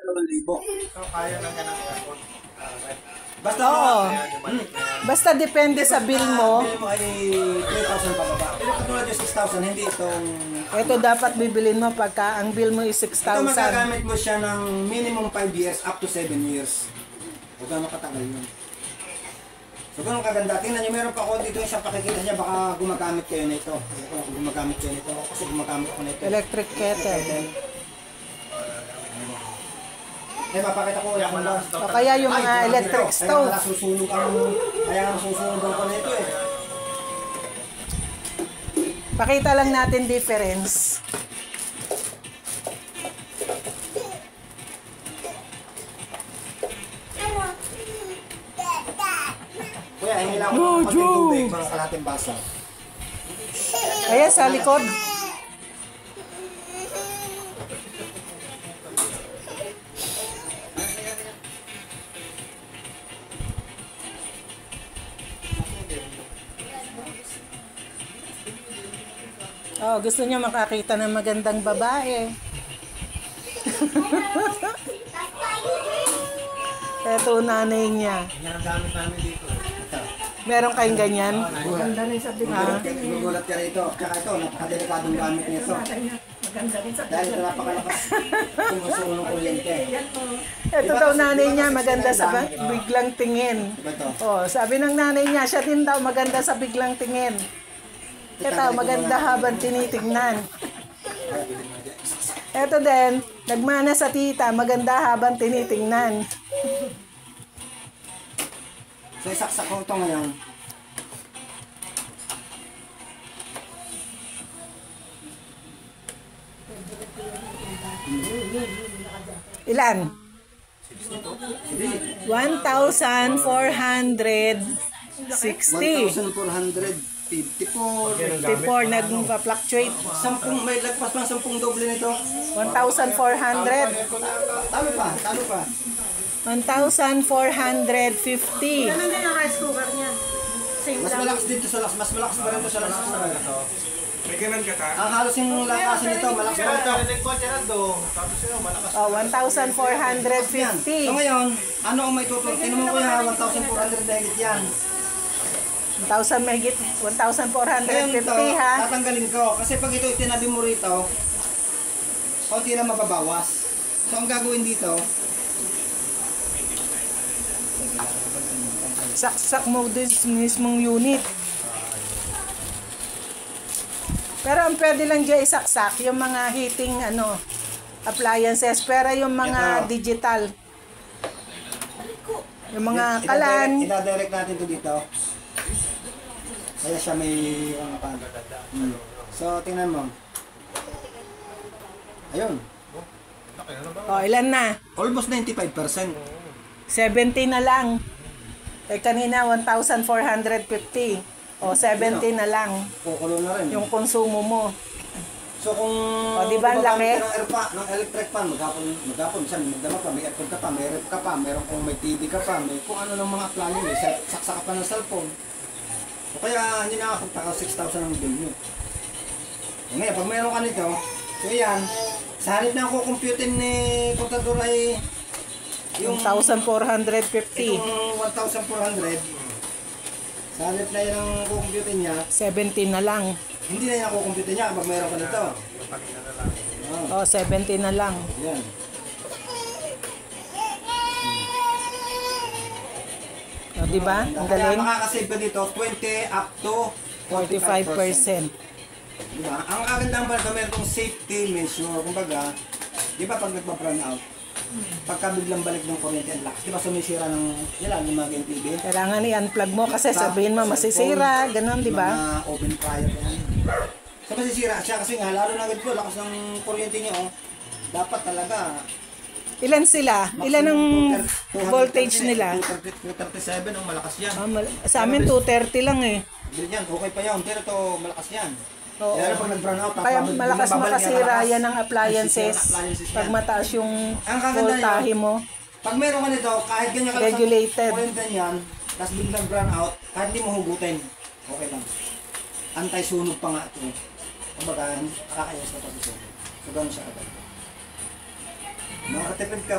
2,000. So, kaya lang yan ang aircon. Basta Oo. Basta depende sa bill mo. bill mo ay 3,000 pababa. Pero katulad yung 6,000, hindi itong... Ito dapat bibilin mo pagka ang bill mo is Ito 6,000. magagamit mo siya ng minimum 5 years up to 7 years. Huwag ka makatagal yun. So ganun kaganda. Tingnan nyo, meron pa ako dito yung siya pakikita niya, baka gumagamit kayo nito. Gumagamit kayo nito kasi gumagamit ko nito. Electric kettle. Eh, mapakita ko kung lang. O kaya yung mga electric stove. Kaya susunog ang susunog ko nito eh. Pakita lang natin difference. Kuya, hindi lang ako kapatid tubig, mga kalating basa. Ayan sa likod. Oh, gusto niya makakita ng magandang babae. Ito nanay niya. Yan ang gamit namin dito. Meron kayong ganyan? Gugulat ka rito. Tsaka ito, napakadelikadong gamit nito. Dahil ito napakalakas. Sumusunod kuryente. Ito daw nanay niya, maganda sa biglang tingin. Diba ito? Oh, sabi ng nanay niya, siya din daw maganda sa biglang tingin. Ito, maganda habang tinitingnan. Ito din, nagmana sa tita, maganda habang tinitingnan. So isaksak ko ito ngayon. Ilan? 1,460. 1,454. 54 nagpa-fluctuate. May lagpas pang 10 doble nito. 1,400. Talo pa. 1,450. Ano din yung rice cooker niya? Same Mas lang. malakas dito sa lakas. Mas malakas pa rin ito sa lakas talaga. May ganun ka ta? Ang halos yung lakasin nito, malakas pa rin ito. Narinig ko, Geraldo. Tapos yun, malakas. Oh, Yan. So 1,450. ngayon, ano ang may tutulong? Tinan mo ko yan, 1,400 na higit yan. 1,000 mahigit. Ngayon ito, 1,450 ha. tatanggalin ko. Kasi pag ito itinabi mo rito, konti lang mababawas. So ang gagawin dito, Saksak mo din mismong unit. Pero ang pwede lang dyan isaksak, yung mga heating appliances. Pero yung mga Ito. digital, yung mga kalan, itadirect natin ito dito. Kaya siya may pa. So tingnan mo. Ayun. oh, ilan na? Almost 95%. 70 na lang. Eh kanina 1,450. O 70 na lang Kukulo na rin. yung konsumo mo. So kung di ba ang laki? ng electric fan, maghapon siya, magdama pa, may aircon ka pa, may ref ka pa, meron kung may TV ka pa, may kung ano ng mga appliances, saksa ka pa ng cellphone. O kaya hindi nakakapagtaka 6,000 ang bill nyo. Ngayon, pag meron ka nito, so yan, sa halip na kukumputin ni kontador ay yung 1,450. itong 1,400, sa halip na yung kukumputin niya, 70 na lang. hindi na yung kukumputin niya kapag meron ka nito. O 70 na lang. Yan. O diba? Ang Kaya galing. makakasave ka dito 20 up to 45%. Diba? Ang agandang pala meron itong safety measure. Kumbaga, di ba pag nagpa-brown out, pagka biglang balik ng kuryente ang lakas, di ba sumisira ng yung mga game TV? Kailangan i-unplug mo kasi sabihin mo masisira, ganun, di ba? Mga open fire yan. So masisira siya kasi nga, lalo na ganito, lakas ng kuryente niya, oh. Dapat talaga, Ilan sila? Ilan ang voltage nila? 237 ang malakas yan. Sa amin 230 lang eh. Yan, okay pa yan, pero ito malakas yan. Oo. Lalo pag nag-brown out, Kaya malakas makasira yan ng appliances pag mataas yung ang kaganda voltahe niyan, mo. pag meron ka nito, kahit ganyan ka Regulated. kuryente niyan, tapos biglang brown out, kahit di mo hugutin, okay lang. Anti-sunog pa nga ito. Kumbaga, nakakayos na pag-sunog. So, gano'n siya agad. Makakatipid ka